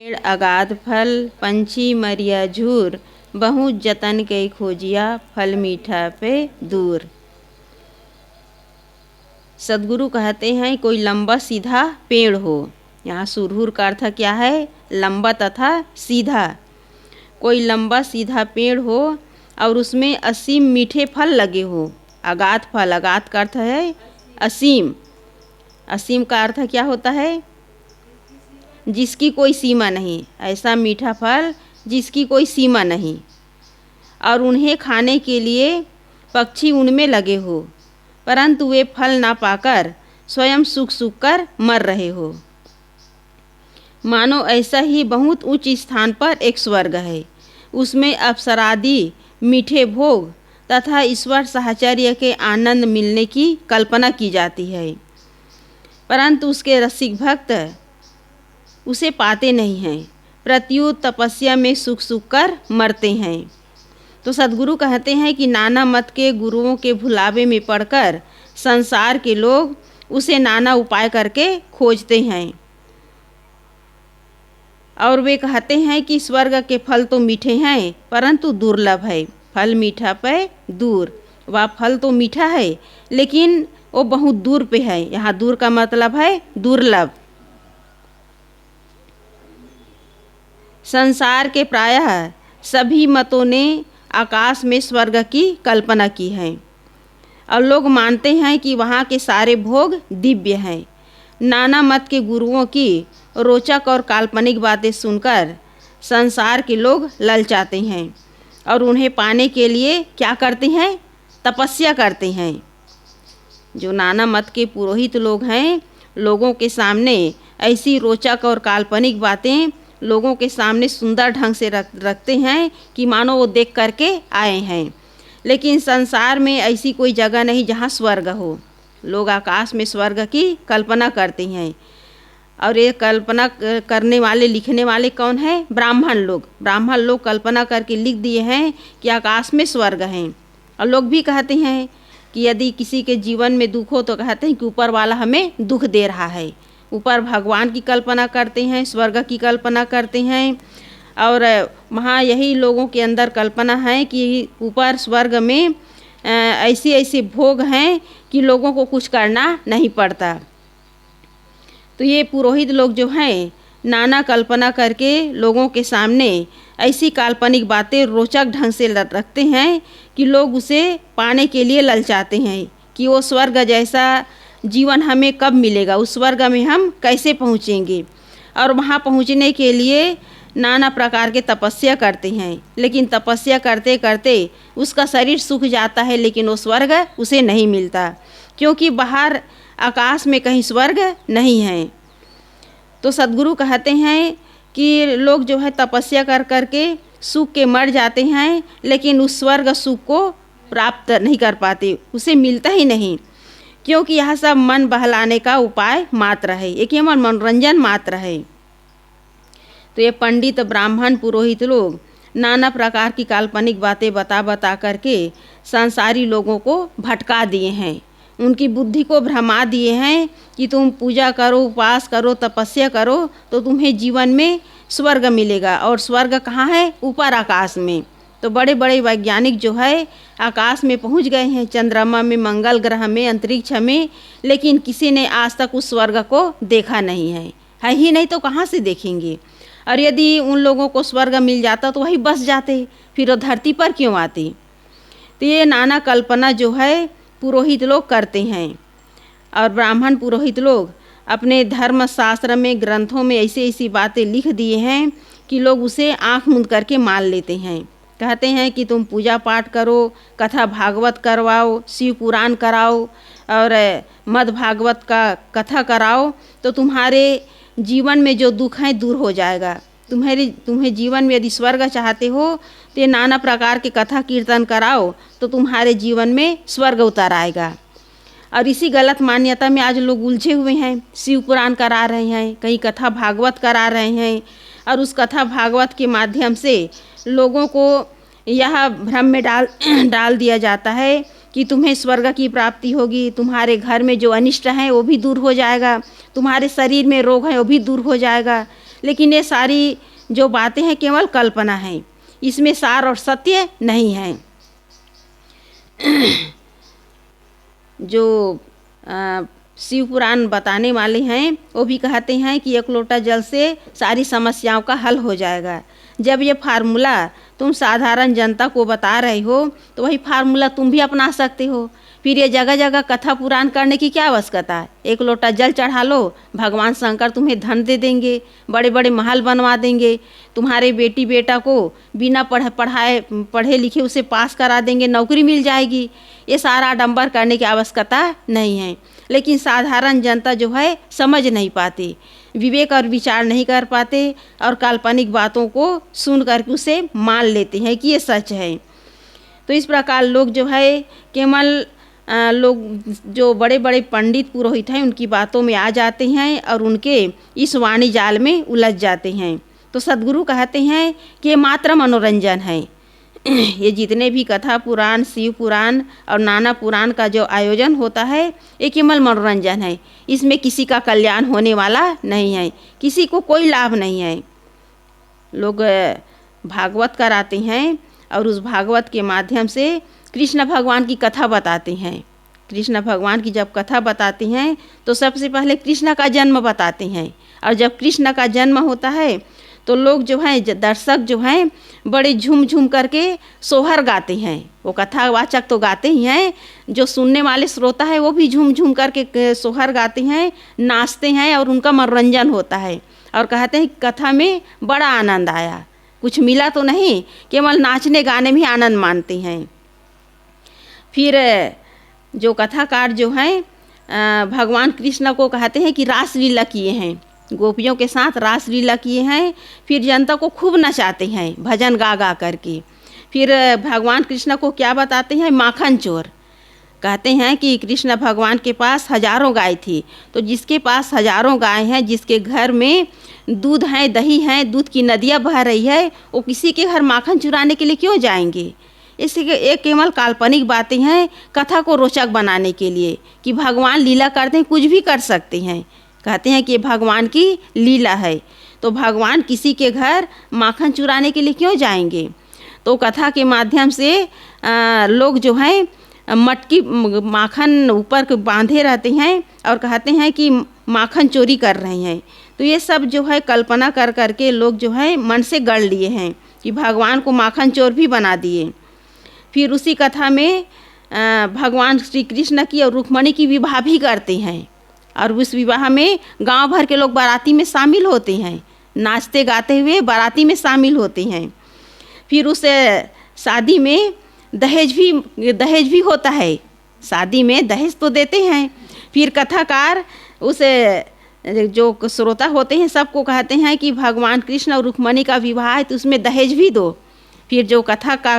पेड़ अगाध फल पंछी मरिया झूर, बहुत जतन के खोजिया फल मीठा पे दूर। सदगुरु कहते हैं कोई लंबा सीधा पेड़ हो। यहाँ सुरहुर का अर्थ क्या है? लंबा तथा सीधा। कोई लंबा सीधा पेड़ हो और उसमें असीम मीठे फल लगे हो। अगाध फल, अगाध का अर्थ है असीम। असीम का अर्थ क्या होता है? जिसकी कोई सीमा नहीं। ऐसा मीठा फल जिसकी कोई सीमा नहीं, और उन्हें खाने के लिए पक्षी उनमें लगे हो, परंतु वे फल ना पाकर स्वयं सूख सूख कर मर रहे हो। मानो ऐसा ही बहुत उच्च स्थान पर एक स्वर्ग है। उसमें अप्सरादि मीठे भोग तथा ईश्वर साहचर्य के आनंद मिलने की कल्पना की जाती है, परंतु उसके रसिक भक्त उसे पाते नहीं हैं। प्रत्युत तपस्या में सूख सूख कर मरते हैं। तो सदगुरु कहते हैं कि नाना मत के गुरुओं के भुलावे में पड़कर संसार के लोग उसे नाना उपाय करके खोजते हैं, और वे कहते हैं कि स्वर्ग के फल तो मीठे हैं परंतु दुर्लभ है। फल मीठा पे दूर। वह फल तो मीठा है लेकिन वो बहुत दूर पे है। यहाँ दूर का मतलब है दुर्लभ। संसार के प्रायः सभी मतों ने आकाश में स्वर्ग की कल्पना की है, और लोग मानते हैं कि वहाँ के सारे भोग दिव्य हैं। नाना मत के गुरुओं की रोचक और काल्पनिक बातें सुनकर संसार के लोग ललचाते हैं, और उन्हें पाने के लिए क्या करते हैं? तपस्या करते हैं। जो नाना मत के पुरोहित लोग हैं, लोगों के सामने ऐसी रोचक और काल्पनिक बातें लोगों के सामने सुंदर ढंग से रखते हैं कि मानो वो देख करके आए हैं। लेकिन संसार में ऐसी कोई जगह नहीं जहाँ स्वर्ग हो। लोग आकाश में स्वर्ग की कल्पना करते हैं, और ये कल्पना करने वाले, लिखने वाले कौन है? ब्राह्मण लोग। ब्राह्मण लोग कल्पना करके लिख दिए हैं कि आकाश में स्वर्ग हैं। और लोग भी कहते हैं कि यदि किसी के जीवन में दुख हो तो कहते हैं कि ऊपर वाला हमें दुख दे रहा है। ऊपर भगवान की कल्पना करते हैं, स्वर्ग की कल्पना करते हैं, और वहाँ यही लोगों के अंदर कल्पना है कि ऊपर स्वर्ग में ऐसे ऐसे भोग हैं कि लोगों को कुछ करना नहीं पड़ता। तो ये पुरोहित लोग जो हैं नाना कल्पना करके लोगों के सामने ऐसी काल्पनिक बातें रोचक ढंग से रखते हैं कि लोग उसे पाने के लिए ललचाते हैं कि वो स्वर्ग जैसा जीवन हमें कब मिलेगा, उस स्वर्ग में हम कैसे पहुँचेंगे। और वहाँ पहुँचने के लिए नाना प्रकार के तपस्या करते हैं, लेकिन तपस्या करते करते उसका शरीर सूख जाता है, लेकिन वो स्वर्ग उसे नहीं मिलता, क्योंकि बाहर आकाश में कहीं स्वर्ग नहीं है। तो सदगुरु कहते हैं कि लोग जो है तपस्या कर करके सूख के मर जाते हैं, लेकिन उस स्वर्ग सुख को प्राप्त नहीं कर पाते, उसे मिलता ही नहीं, क्योंकि यह सब मन बहलाने का उपाय मात्र है, एक केवल मनोरंजन मात्र है। तो ये पंडित ब्राह्मण पुरोहित लोग नाना प्रकार की काल्पनिक बातें बता बता करके संसारी लोगों को भटका दिए हैं, उनकी बुद्धि को भ्रमा दिए हैं कि तुम पूजा करो, उपवास करो, तपस्या करो तो तुम्हें जीवन में स्वर्ग मिलेगा। और स्वर्ग कहाँ है? ऊपर आकाश में। तो बड़े बड़े वैज्ञानिक जो है आकाश में पहुंच गए हैं, चंद्रमा में, मंगल ग्रह में, अंतरिक्ष में, लेकिन किसी ने आज तक उस स्वर्ग को देखा नहीं है ही नहीं तो कहाँ से देखेंगे। और यदि उन लोगों को स्वर्ग मिल जाता तो वही बस जाते, फिर वो धरती पर क्यों आती। तो ये नाना कल्पना जो है पुरोहित लोग करते हैं, और ब्राह्मण पुरोहित लोग अपने धर्म शास्त्र में, ग्रंथों में ऐसी ऐसी बातें लिख दिए हैं कि लोग उसे आँख मूंद करके मान लेते हैं। कहते हैं कि तुम पूजा पाठ करो, कथा भागवत करवाओ, शिव पुराण कराओ और मद भागवत का कथा कराओ तो तुम्हारे जीवन में जो दुख है दूर हो जाएगा। तुम्हें जीवन में यदि स्वर्ग चाहते हो तो ये नाना प्रकार के कथा कीर्तन कराओ तो तुम्हारे जीवन में स्वर्ग उतर आएगा। और इसी गलत मान्यता में आज लोग उलझे हुए हैं। शिव पुराण करा रहे हैं, कहीं कथा भागवत करा रहे हैं, और उस कथा भागवत के माध्यम से लोगों को यह भ्रम में डाल दिया जाता है कि तुम्हें स्वर्ग की प्राप्ति होगी, तुम्हारे घर में जो अनिष्ट है वो भी दूर हो जाएगा, तुम्हारे शरीर में रोग है वो भी दूर हो जाएगा। लेकिन ये सारी जो बातें हैं केवल कल्पना हैं, इसमें सार और सत्य नहीं है। जो शिव पुराण बताने वाले हैं वो भी कहते हैं कि एक लोटा जल से सारी समस्याओं का हल हो जाएगा। जब ये फार्मूला तुम साधारण जनता को बता रहे हो तो वही फार्मूला तुम भी अपना सकते हो। फिर ये जगह जगह कथा पुराण करने की क्या आवश्यकता है। एक लोटा जल चढ़ा लो, भगवान शंकर तुम्हें धन दे देंगे, बड़े बड़े महल बनवा देंगे, तुम्हारे बेटी बेटा को बिना पढ़े लिखे उसे पास करा देंगे, नौकरी मिल जाएगी। ये सारा आडंबर करने की आवश्यकता नहीं है। लेकिन साधारण जनता जो है समझ नहीं पाती, विवेक और विचार नहीं कर पाते और काल्पनिक बातों को सुन करके उसे मान लेते हैं कि ये सच है। तो इस प्रकार लोग जो है केवल लोग जो बड़े बड़े पंडित पुरोहित हैं उनकी बातों में आ जाते हैं और उनके इस वाणी जाल में उलझ जाते हैं। तो सद्गुरु कहते हैं कि ये मात्र मनोरंजन है। ये जितने भी कथा पुराण, शिव पुराण और नाना पुराण का जो आयोजन होता है ये केवल मनोरंजन है। इसमें किसी का कल्याण होने वाला नहीं है, किसी को कोई लाभ नहीं है। लोग भागवत कराते हैं और उस भागवत के माध्यम से कृष्ण भगवान की कथा बताते हैं। कृष्ण भगवान की जब कथा बताते हैं तो सबसे पहले कृष्ण का जन्म बताते हैं, और जब कृष्ण का जन्म होता है तो लोग जो हैं, दर्शक जो हैं, बड़े झूम झूम करके सोहर गाते हैं। वो कथावाचक तो गाते ही हैं, जो सुनने वाले श्रोता है वो भी झूम झूम करके सोहर गाते हैं, नाचते हैं और उनका मनोरंजन होता है। और कहते हैं कथा में बड़ा आनंद आया, कुछ मिला तो नहीं, केवल नाचने गाने में ही आनंद मानते हैं। फिर जो कथाकार जो हैं भगवान कृष्ण को कहते हैं कि रासलीला किए हैं, गोपियों के साथ रासलीला किए हैं। फिर जनता को खूब नचाते हैं भजन गा गा करके। फिर भगवान कृष्ण को क्या बताते हैं, माखन चोर। कहते हैं कि कृष्ण भगवान के पास हजारों गाय थी, तो जिसके पास हजारों गाय हैं, जिसके घर में दूध है, दही है, दूध की नदियाँ बह रही है, वो किसी के घर माखन चुराने के लिए क्यों जाएंगे। इसलिए एक केवल काल्पनिक बातें हैं कथा को रोचक बनाने के लिए, कि भगवान लीला करते हैं, कुछ भी कर सकते हैं। कहते हैं कि भगवान की लीला है, तो भगवान किसी के घर माखन चुराने के लिए क्यों जाएंगे। तो कथा के माध्यम से लोग जो हैं मटकी माखन ऊपर बांधे रहते हैं और कहते हैं कि माखन चोरी कर रहे हैं। तो ये सब जो है कल्पना कर करके लोग जो है मन से गढ़ लिए हैं कि भगवान को माखन चोर भी बना दिए। फिर उसी कथा में भगवान श्री कृष्ण की और रुक्मणी की विवाह भी करते हैं, और उस विवाह में गांव भर के लोग बाराती में शामिल होते हैं, नाचते गाते हुए बाराती में शामिल होते हैं। फिर उस शादी में दहेज भी होता है, शादी में दहेज तो देते हैं। फिर कथाकार उस जो श्रोता होते हैं सबको कहते हैं कि भगवान कृष्ण और रुक्मणी का विवाह है तो उसमें दहेज भी दो। फिर जो कथा का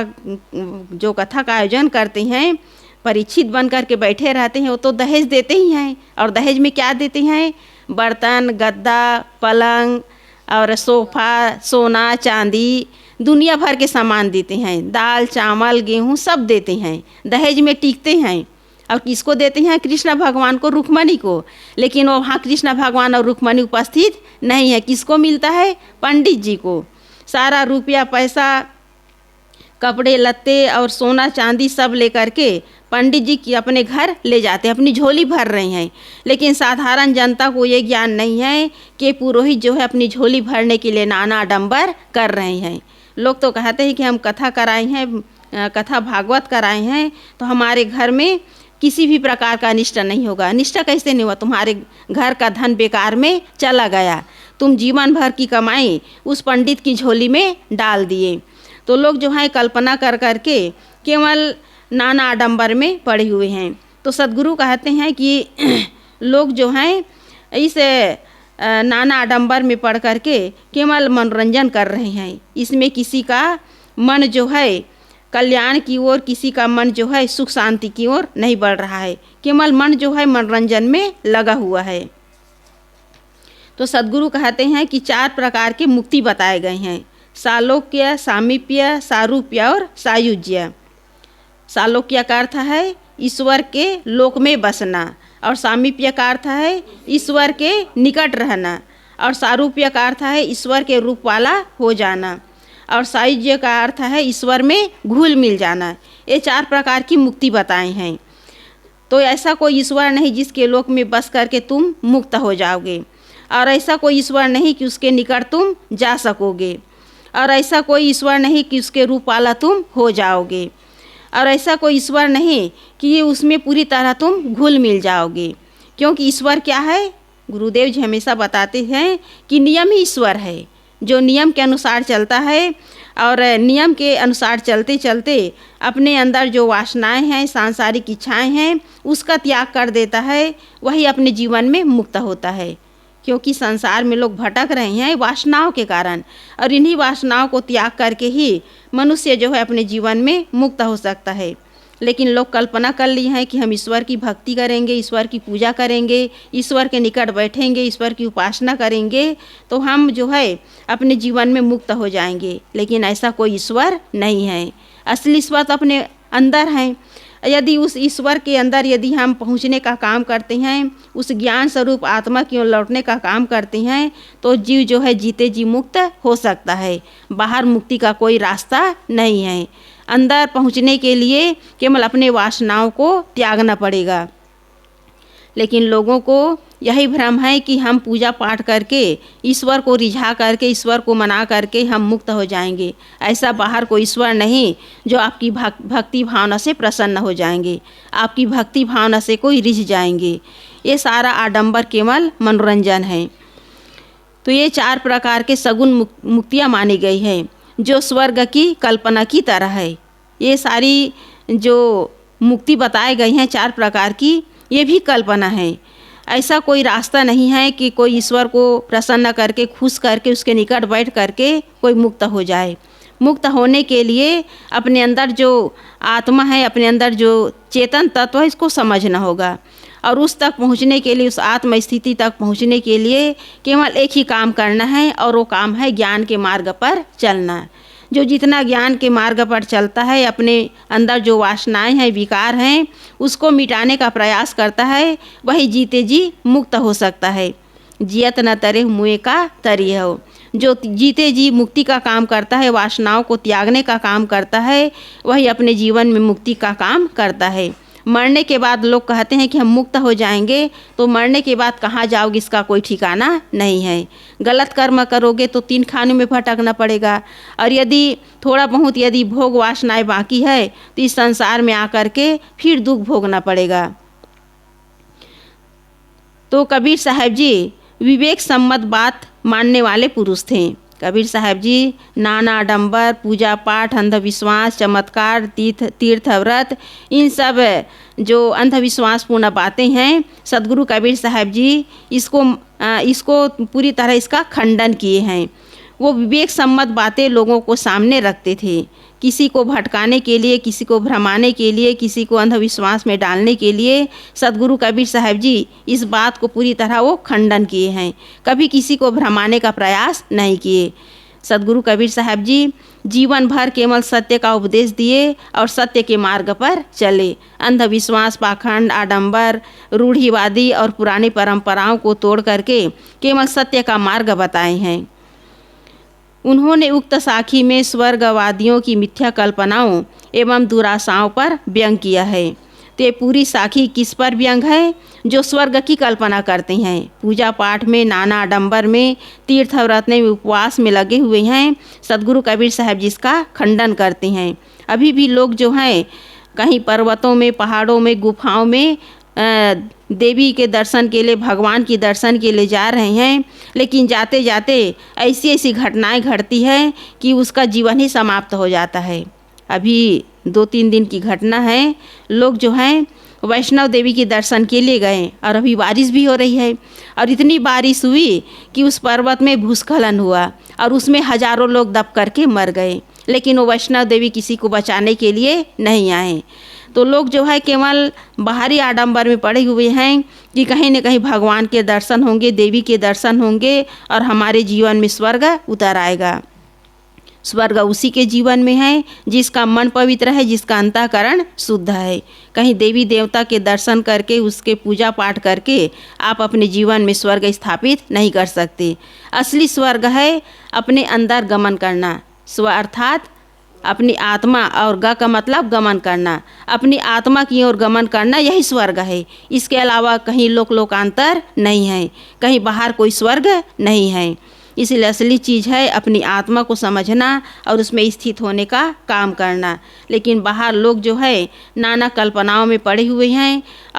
आयोजन करते हैं, परीक्षित बन कर के बैठे रहते हैं, वो तो दहेज देते ही हैं। और दहेज में क्या देते हैं, बर्तन, गद्दा, पलंग और सोफ़ा, सोना चांदी, दुनिया भर के सामान देते हैं, दाल चावल गेहूँ सब देते हैं, दहेज में टिकते हैं। और किसको देते हैं, कृष्ण भगवान को, रुक्मणी को। लेकिन वो वहाँ कृष्ण भगवान और रुक्मणी उपस्थित नहीं है। किसको मिलता है, पंडित जी को। सारा रुपया पैसा, कपड़े लत्ते और सोना चांदी सब लेकर के पंडित जी की अपने घर ले जाते हैं, अपनी झोली भर रहे हैं। लेकिन साधारण जनता को ये ज्ञान नहीं है कि पुरोहित जो है अपनी झोली भरने के लिए नाना आडंबर कर रहे हैं। लोग तो कहते हैं कि हम कथा कराए हैं, कथा भागवत कराए हैं तो हमारे घर में किसी भी प्रकार का अनिष्ट नहीं होगा। अनिष्ट कैसे नहीं हुआ, तुम्हारे घर का धन बेकार में चला गया, तुम जीवन भर की कमाई उस पंडित की झोली में डाल दिए। तो लोग जो है कल्पना कर करके केवल नाना आडंबर में पड़े हुए हैं। तो सद्गुरु कहते हैं कि लोग जो हैं इस नाना आडंबर में पड़ करके केवल मनोरंजन कर रहे हैं। इसमें किसी का मन जो है कल्याण की ओर, किसी का मन जो है सुख शांति की ओर नहीं बढ़ रहा है, केवल मन जो है मनोरंजन में लगा हुआ है। तो सद्गुरु कहते हैं कि 4 प्रकार के मुक्ति बताए गए हैं, सालोक्य, सामीप्य, सारूप्य और सायुज्य। सालोक्य का अर्थ है ईश्वर के लोक में बसना, और सामीप्य का अर्थ है ईश्वर के निकट रहना, और सारूप्य का अर्थ है ईश्वर के रूप वाला हो जाना, और सायुज्य का अर्थ है ईश्वर में घुल मिल जाना। ये 4 प्रकार की मुक्ति बताए हैं। तो ऐसा कोई ईश्वर नहीं जिसके लोक में बस करके तुम मुक्त हो जाओगे, और ऐसा कोई ईश्वर नहीं कि उसके निकट तुम जा सकोगे, और ऐसा कोई ईश्वर नहीं कि उसके रूप वाला तुम हो जाओगे, और ऐसा कोई ईश्वर नहीं कि उसमें पूरी तरह तुम घुल मिल जाओगे। क्योंकि ईश्वर क्या है? गुरुदेव जी हमेशा बताते हैं कि नियम ही ईश्वर है, जो नियम के अनुसार चलता है, और नियम के अनुसार चलते चलते अपने अंदर जो वासनाएं हैं, सांसारिक इच्छाएं हैं, उसका त्याग कर देता है, वही अपने जीवन में मुक्त होता है। क्योंकि संसार में लोग भटक रहे हैं वासनाओं के कारण, और इन्हीं वासनाओं को त्याग करके ही मनुष्य जो है अपने जीवन में मुक्त हो सकता है। लेकिन लोग कल्पना कर ली हैं कि हम ईश्वर की भक्ति करेंगे, ईश्वर की पूजा करेंगे, ईश्वर के निकट बैठेंगे, ईश्वर की उपासना करेंगे तो हम जो है अपने जीवन में मुक्त हो जाएंगे। लेकिन ऐसा कोई ईश्वर नहीं है। असली ईश्वर तो अपने अंदर है। यदि उस ईश्वर के अंदर यदि हम पहुंचने का काम करते हैं, उस ज्ञान स्वरूप आत्मा की ओर लौटने का काम करते हैं, तो जीव जो है जीते जी मुक्त हो सकता है। बाहर मुक्ति का कोई रास्ता नहीं है। अंदर पहुंचने के लिए केवल अपने वासनाओं को त्यागना पड़ेगा। लेकिन लोगों को यही भ्रम है कि हम पूजा पाठ करके, ईश्वर को रिझा करके, ईश्वर को मना करके हम मुक्त हो जाएंगे। ऐसा बाहर कोई ईश्वर नहीं जो आपकी भक्ति भावना से प्रसन्न हो जाएंगे, आपकी भक्ति भावना से कोई रिझ जाएंगे। ये सारा आडंबर केवल मनोरंजन है। तो ये 4 प्रकार के सगुण मुक्तियाँ मानी गई हैं, जो स्वर्ग की कल्पना की तरह है। ये सारी जो मुक्ति बताई गई हैं 4 प्रकार की, ये भी कल्पना है। ऐसा कोई रास्ता नहीं है कि कोई ईश्वर को प्रसन्न करके, खुश करके, उसके निकट बैठ करके कोई मुक्त हो जाए। मुक्त होने के लिए अपने अंदर जो आत्मा है, अपने अंदर जो चेतन तत्व है, इसको समझना होगा। और उस तक पहुंचने के लिए, उस आत्म स्थिति तक पहुंचने के लिए केवल एक ही काम करना है, और वो काम है ज्ञान के मार्ग पर चलना। जो जितना ज्ञान के मार्ग पर चलता है, अपने अंदर जो वासनाएं हैं, विकार हैं, उसको मिटाने का प्रयास करता है, वही जीते जी मुक्त हो सकता है। जियत न तरे मुए का तरी हो। जो जीते जी मुक्ति का काम करता है, वासनाओं को त्यागने का काम करता है, वही अपने जीवन में मुक्ति का काम करता है। मरने के बाद लोग कहते हैं कि हम मुक्त हो जाएंगे, तो मरने के बाद कहाँ जाओगे इसका कोई ठिकाना नहीं है। गलत कर्म करोगे तो 3 खानों में भटकना पड़ेगा, और यदि थोड़ा बहुत यदि भोग वासनाएं बाकी है तो इस संसार में आकर के फिर दुख भोगना पड़ेगा। तो कबीर साहब जी विवेक सम्मत बात मानने वाले पुरुष थे। कबीर साहब जी नाना आडंबर, पूजा पाठ, अंधविश्वास, चमत्कार, तीर्थ व्रत, इन सब जो अंधविश्वासपूर्ण बातें हैं, सदगुरु कबीर साहब जी इसको पूरी तरह इसका खंडन किए हैं। वो विवेक सम्मत बातें लोगों को सामने रखते थे। किसी को भटकाने के लिए, किसी को भ्रमाने के लिए, किसी को अंधविश्वास में डालने के लिए सदगुरु कबीर साहब जी इस बात को पूरी तरह वो खंडन किए हैं। कभी किसी को भ्रमाने का प्रयास नहीं किए। सदगुरु कबीर साहब जी जीवन भर केवल सत्य का उपदेश दिए और सत्य के मार्ग पर चले। अंधविश्वास, पाखंड, आडंबर, रूढ़िवादी और पुरानी परंपराओं को तोड़ करके केवल सत्य का मार्ग बताए हैं। उन्होंने उक्त साखी में स्वर्गवादियों की मिथ्या कल्पनाओं एवं दुराशाओं पर व्यंग किया है। तो ये पूरी साखी किस पर व्यंग है? जो स्वर्ग की कल्पना करते हैं, पूजा पाठ में, नाना आडंबर में, तीर्थ व्रत में, उपवास में लगे हुए हैं, सदगुरु कबीर साहब जी इसका खंडन करते हैं। अभी भी लोग जो हैं कहीं पर्वतों में, पहाड़ों में, गुफाओं में देवी के दर्शन के लिए, भगवान की दर्शन के लिए जा रहे हैं, लेकिन जाते जाते ऐसी ऐसी घटनाएं घटती है कि उसका जीवन ही समाप्त हो जाता है। अभी 2-3 दिन की घटना है। लोग जो हैं वैष्णव देवी के दर्शन के लिए गए, और अभी बारिश भी हो रही है, और इतनी बारिश हुई कि उस पर्वत में भूस्खलन हुआ और उसमें हजारों लोग दब करके मर गए। लेकिन वो वैष्णव देवी किसी को बचाने के लिए नहीं आए। तो लोग जो है केवल बाहरी आडंबर में पड़े हुए हैं कि कहीं न कहीं भगवान के दर्शन होंगे, देवी के दर्शन होंगे और हमारे जीवन में स्वर्ग उतर आएगा। स्वर्ग उसी के जीवन में है जिसका मन पवित्र है, जिसका अंतःकरण शुद्ध है। कहीं देवी देवता के दर्शन करके, उसके पूजा पाठ करके आप अपने जीवन में स्वर्ग स्थापित नहीं कर सकते। असली स्वर्ग है अपने अंदर गमन करना। स्व अर्थात अपनी आत्मा, और ग का मतलब गमन करना, अपनी आत्मा की ओर गमन करना, यही स्वर्ग है। इसके अलावा कहीं लोकांतर नहीं है, कहीं बाहर कोई स्वर्ग नहीं है। इसलिए असली चीज़ है अपनी आत्मा को समझना और उसमें स्थित होने का काम करना। लेकिन बाहर लोग जो है नाना कल्पनाओं में पड़े हुए हैं